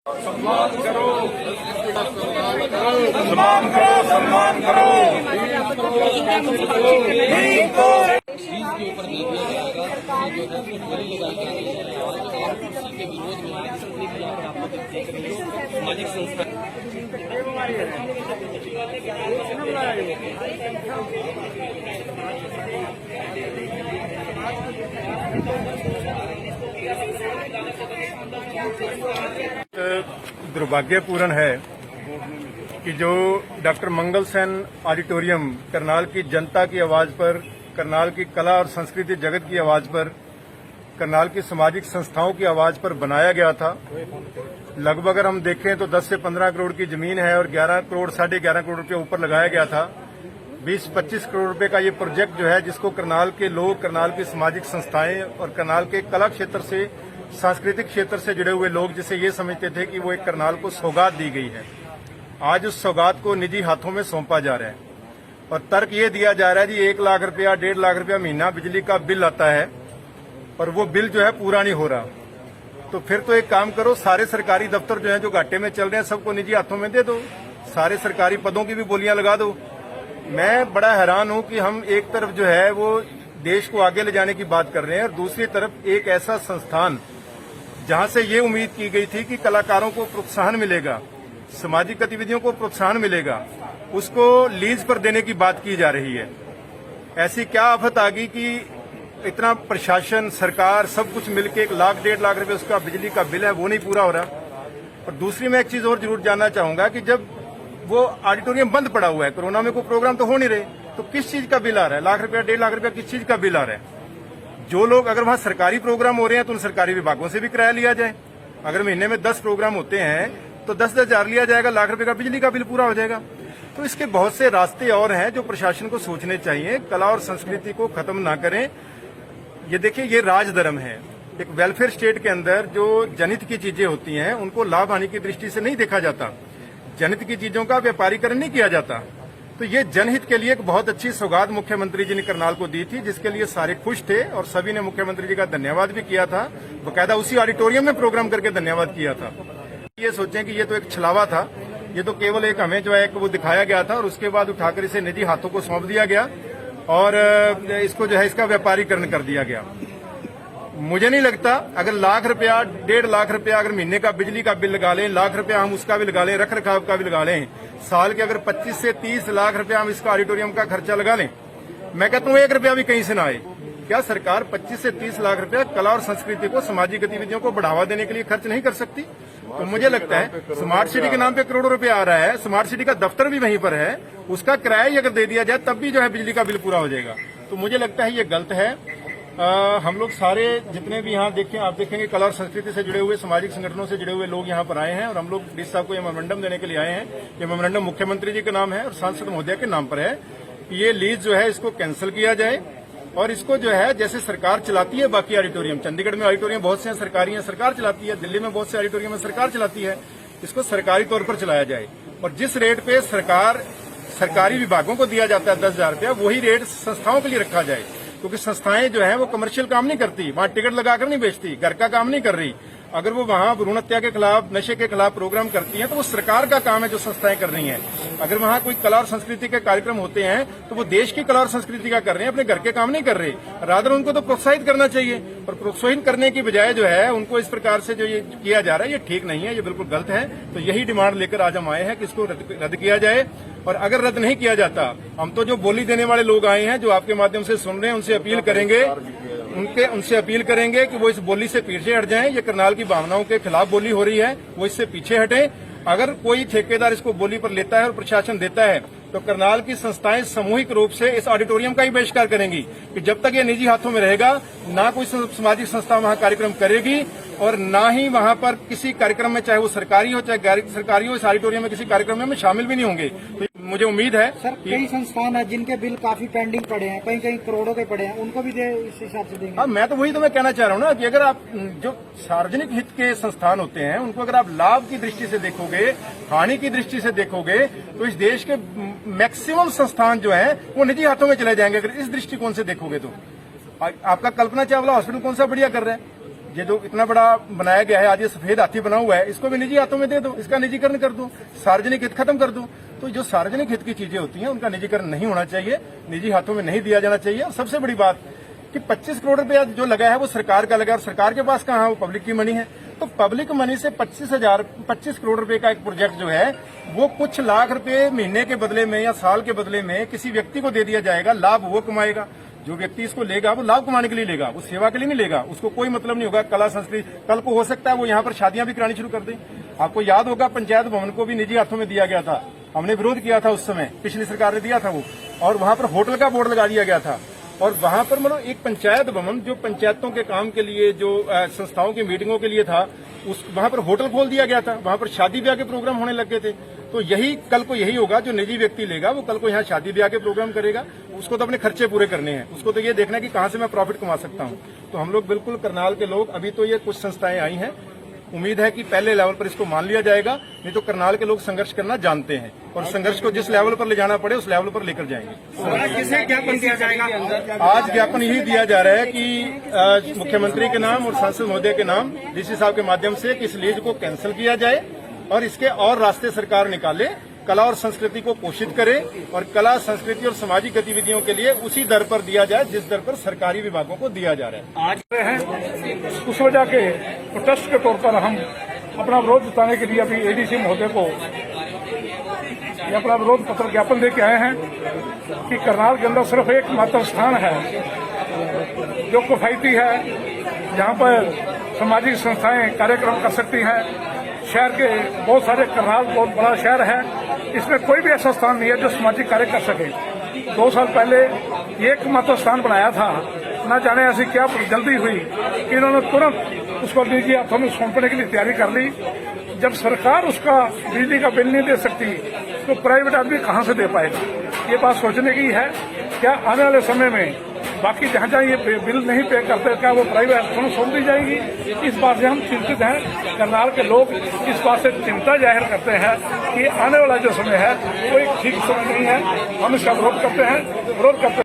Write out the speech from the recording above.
सम्मान करो, सम्मान करो, सम्मान करो। चीज के ऊपर नहीं दिया जाएगा, जो है गोली लगाई जा रही है और इसी के विरोध में इसके खिलाफ आप लोग देख रहे हो सामाजिक संस्था दुर्भाग्यपूर्ण है कि जो डॉक्टर मंगल सेन ऑडिटोरियम करनाल की जनता की आवाज पर, करनाल की कला और संस्कृति जगत की आवाज पर, करनाल की सामाजिक संस्थाओं की आवाज पर बनाया गया था। लगभग अगर हम देखें तो 10 से 15 करोड़ की जमीन है और 11 करोड़ 11.5 करोड़ रुपये ऊपर लगाया गया था। 20-25 करोड़ रुपए का ये प्रोजेक्ट जो है, जिसको करनाल के लोग, करनाल की सामाजिक संस्थाएं और करनाल के कला क्षेत्र से, सांस्कृतिक क्षेत्र से जुड़े हुए लोग जिसे ये समझते थे कि वो एक करनाल को सौगात दी गई है, आज उस सौगात को निजी हाथों में सौंपा जा रहा है। और तर्क ये दिया जा रहा है जी 1 लाख रुपया 1.5 लाख रुपया महीना बिजली का बिल आता है और वो बिल जो है पूरा नहीं हो रहा। तो फिर तो एक काम करो, सारे सरकारी दफ्तर जो है जो घाटे में चल रहे हैं सबको निजी हाथों में दे दो, सारे सरकारी पदों की भी बोलियां लगा दो। मैं बड़ा हैरान हूं कि हम एक तरफ जो है वो देश को आगे ले जाने की बात कर रहे हैं और दूसरी तरफ एक ऐसा संस्थान जहां से ये उम्मीद की गई थी कि कलाकारों को प्रोत्साहन मिलेगा, सामाजिक गतिविधियों को प्रोत्साहन मिलेगा, उसको लीज पर देने की बात की जा रही है। ऐसी क्या आफत आ गई कि इतना प्रशासन, सरकार सब कुछ मिलकर 1 लाख 1.5 लाख रुपए उसका बिजली का बिल है वो नहीं पूरा हो रहा। और दूसरी मैं एक चीज और जरूर जानना चाहूंगा कि जब वो ऑडिटोरियम बंद पड़ा हुआ है, कोरोना में कोई प्रोग्राम तो हो नहीं रहे, तो किस चीज का बिल आ रहा है? 1 लाख रुपया 1.5 लाख रुपया किस चीज का बिल आ रहा है? जो लोग, अगर वहां सरकारी प्रोग्राम हो रहे हैं तो उन सरकारी विभागों से भी किराया लिया जाए। अगर महीने में 10 प्रोग्राम होते हैं तो 10-10 हजार लिया जाएगा, 1 लाख रुपए का बिजली का बिल पूरा हो जाएगा। तो इसके बहुत से रास्ते और हैं जो प्रशासन को सोचने चाहिए। कला और संस्कृति को खत्म ना करें। ये देखिए, ये राज धर्म है। एक वेलफेयर स्टेट के अंदर जो जनहित की चीजें होती हैं उनको लाभ हानि की दृष्टि से नहीं देखा जाता, जनहित की चीजों का व्यापारीकरण नहीं किया जाता। तो ये जनहित के लिए एक बहुत अच्छी सौगात मुख्यमंत्री जी ने करनाल को दी थी, जिसके लिए सारे खुश थे और सभी ने मुख्यमंत्री जी का धन्यवाद भी किया था। बकायदा उसी ऑडिटोरियम में प्रोग्राम करके धन्यवाद किया था। ये सोचें कि ये तो एक छलावा था, ये तो केवल एक हमें जो है एक वो दिखाया गया था और उसके बाद उठाकर इसे निजी हाथों को सौंप दिया गया और इसको जो है इसका व्यापारीकरण कर दिया गया। मुझे नहीं लगता, अगर 1 लाख रुपया 1.5 लाख रुपया अगर महीने का बिजली का बिल लगा लें, 1 लाख रुपया हम उसका भी लगा लें, रख रखाव का भी लगा लें, साल के अगर 25 से 30 लाख रुपया हम इसका ऑडिटोरियम का खर्चा लगा लें, मैं कहता हूँ 1 रुपया भी कहीं से ना आए। क्या सरकार 25 से 30 लाख रुपया कला और संस्कृति को, सामाजिक गतिविधियों को बढ़ावा देने के लिए खर्च नहीं कर सकती? तो मुझे लगता है स्मार्ट सिटी के नाम पे करोड़ों रुपया आ रहा है, स्मार्ट सिटी का दफ्तर भी वहीं पर है, उसका किराया ही अगर दे दिया जाए तब भी जो है बिजली का बिल पूरा हो जाएगा। तो मुझे लगता है ये गलत है। हम लोग सारे जितने भी यहाँ देखें, आप देखेंगे कला और संस्कृति से जुड़े हुए, सामाजिक संगठनों से जुड़े हुए लोग यहाँ पर आए हैं और हम लोग डीसी साहब को ये मेमोरेंडम देने के लिए आए हैं। ये मेमोरेंडम मुख्यमंत्री जी के नाम है और सांसद महोदय के नाम पर है कि ये लीज जो है इसको कैंसिल किया जाए और इसको जो है जैसे सरकार चलाती है बाकी ऑडिटोरियम, चंडीगढ़ में ऑडिटोरियम बहुत से सरकारी हैं, सरकार चलाती है, दिल्ली में बहुत से ऑडिटोरियम है, सरकार चलाती है, इसको सरकारी तौर पर चलाया जाए और जिस रेट पे सरकारी विभागों को दिया जाता है 10,000 रुपया, वही रेट संस्थाओं के लिए रखा जाए। क्योंकि संस्थाएं जो है वो कमर्शियल काम नहीं करती, वहां टिकट लगाकर नहीं बेचती, घर का काम नहीं कर रही। अगर वो वहां भ्रूण हत्या के खिलाफ, नशे के खिलाफ प्रोग्राम करती हैं तो वो सरकार का काम है जो संस्थाएं कर रही हैं। अगर वहां कोई कला और संस्कृति के कार्यक्रम होते हैं तो वो देश की कला और संस्कृति का कर रहे हैं, अपने घर के काम नहीं कर रहे। रादर उनको तो प्रोत्साहित करना चाहिए और प्रोत्साहित करने की बजाय जो है उनको इस प्रकार से जो ये किया जा रहा है ये ठीक नहीं है, ये बिल्कुल गलत है। तो यही डिमांड लेकर आज हम आए हैं कि इसको रद्द किया जाए और अगर रद्द नहीं किया जाता, हम तो जो बोली देने वाले लोग आए हैं जो आपके माध्यम से सुन रहे हैं उनसे अपील करेंगे कि वो इस बोली से पीछे हट जाएं। ये करनाल की भावनाओं के खिलाफ बोली हो रही है, वो इससे पीछे हटें। अगर कोई ठेकेदार इसको बोली पर लेता है और प्रशासन देता है तो करनाल की संस्थाएं सामूहिक रूप से इस ऑडिटोरियम का ही बहिष्कार करेंगी कि जब तक ये निजी हाथों में रहेगा ना कोई सामाजिक संस्था वहां कार्यक्रम करेगी और ना ही वहां पर किसी कार्यक्रम में, चाहे वो सरकारी हो चाहे गैर सरकारी हो, इस ऑडिटोरियम में किसी कार्यक्रम में हम शामिल भी नहीं होंगे। तो मुझे उम्मीद है सर, कई संस्थान है जिनके बिल काफी पेंडिंग पड़े हैं, कहीं कहीं करोड़ों के पड़े हैं, उनको भी इस हिसाब से देंगे। हाँ, मैं तो वही मैं कहना चाह रहा हूँ ना कि अगर आप जो सार्वजनिक हित के संस्थान होते हैं उनको अगर आप लाभ की दृष्टि से देखोगे, हानि की दृष्टि से देखोगे तो इस देश के मैक्सिमम संस्थान जो है वो निजी हाथों में चले जाएंगे। अगर इस दृष्टिकोण से देखोगे तो आपका कल्पना चावला हॉस्पिटल कौन सा बढ़िया कर रहा है? ये जो इतना बड़ा बनाया गया है, आज ये सफेद हाथी बना हुआ है, इसको भी निजी हाथों में दे दो, इसका निजीकरण कर दो, सार्वजनिक हित खत्म कर दो। तो जो सार्वजनिक हित की चीजें होती हैं उनका निजीकरण नहीं होना चाहिए, निजी हाथों में नहीं दिया जाना चाहिए। और सबसे बड़ी बात कि 25 करोड़ रुपया जो लगा है वो सरकार का लगा है, और सरकार के पास कहाँ है, वो पब्लिक की मनी है। तो पब्लिक मनी से 25 करोड़ रुपए का एक प्रोजेक्ट जो है वो कुछ लाख रुपए महीने के बदले में या साल के बदले में किसी व्यक्ति को दे दिया जाएगा। लाभ वो कमाएगा, जो व्यक्ति इसको लेगा वो लाभ कमाने के लिए लेगा, वो सेवा के लिए नहीं लेगा, उसको कोई मतलब नहीं होगा। कला संस्कृति कल को हो सकता है वो यहाँ पर शादियां भी करानी शुरू कर दे। आपको याद होगा पंचायत भवन को भी निजी हाथों में दिया गया था, हमने विरोध किया था उस समय, पिछली सरकार ने दिया था वो, और वहां पर होटल का बोर्ड लगा दिया गया था। और वहां पर मतलब एक पंचायत भवन जो पंचायतों के काम के लिए, जो संस्थाओं की मीटिंगों के लिए था, उस वहां पर होटल खोल दिया गया था, वहां पर शादी ब्याह के प्रोग्राम होने लग गए थे। तो यही कल को यही होगा, जो निजी व्यक्ति लेगा वो कल को यहाँ शादी ब्याह के प्रोग्राम करेगा, उसको तो अपने खर्चे पूरे करने हैं, उसको तो ये देखना है कि कहाँ से मैं प्रॉफिट कमा सकता हूँ। तो हम लोग बिल्कुल करनाल के लोग, अभी तो ये कुछ संस्थाएं आई हैं, उम्मीद है कि पहले लेवल पर इसको मान लिया जाएगा, नहीं तो करनाल के लोग संघर्ष करना जानते हैं, और संघर्ष को जिस लेवल पर ले जाना पड़े उस लेवल पर लेकर जाएंगे। किसे ज्ञापन दिया जाएगा? आज ज्ञापन यही दिया जा रहा है कि मुख्यमंत्री के नाम और सांसद महोदय के नाम डीसी साहब के माध्यम से कि इस लीज को कैंसिल किया जाए और इसके और रास्ते सरकार निकाले, कला और संस्कृति को पोषित करे, और कला संस्कृति और सामाजिक गतिविधियों के लिए उसी दर पर दिया जाए जिस दर पर सरकारी विभागों को दिया जा रहा है। आज हैं उस वजह के प्रोटेस्ट के तौर पर हम अपना विरोध जताने के लिए अभी एडीसी महोदय को ये अपना विरोध पत्र ज्ञापन दे के आए हैं कि करनाल के अंदर सिर्फ एक मात्र स्थान है जो किफायती है, जहां पर सामाजिक संस्थाएं कार्यक्रम कर सकती हैं। शहर के बहुत सारे, करनाल बहुत बड़ा शहर है, इसमें कोई भी ऐसा स्थान नहीं है जो सामाजिक कार्य कर सके। 2 साल पहले एक मात्र स्थान बनाया था, न जाने ऐसी क्या जल्दी हुई कि इन्होंने तुरंत उसको निजी हाथों में सौंपने के लिए तैयारी कर ली। जब सरकार उसका बिजली का बिल नहीं दे सकती तो प्राइवेट आदमी कहां से दे पाएगा? ये बात सोचने की है। क्या आने वाले समय में बाकी जहां जहां ये बिल नहीं पे करते, क्या वो प्राइवेट हाथों में सौंप दी जाएगी? इस बात से हम चिंतित हैं। करनाल के लोग इस बात से चिंता जाहिर करते हैं कि आने वाला जो समय है वो एक ठीक समय नहीं है। हम इसका विरोध करते हैं।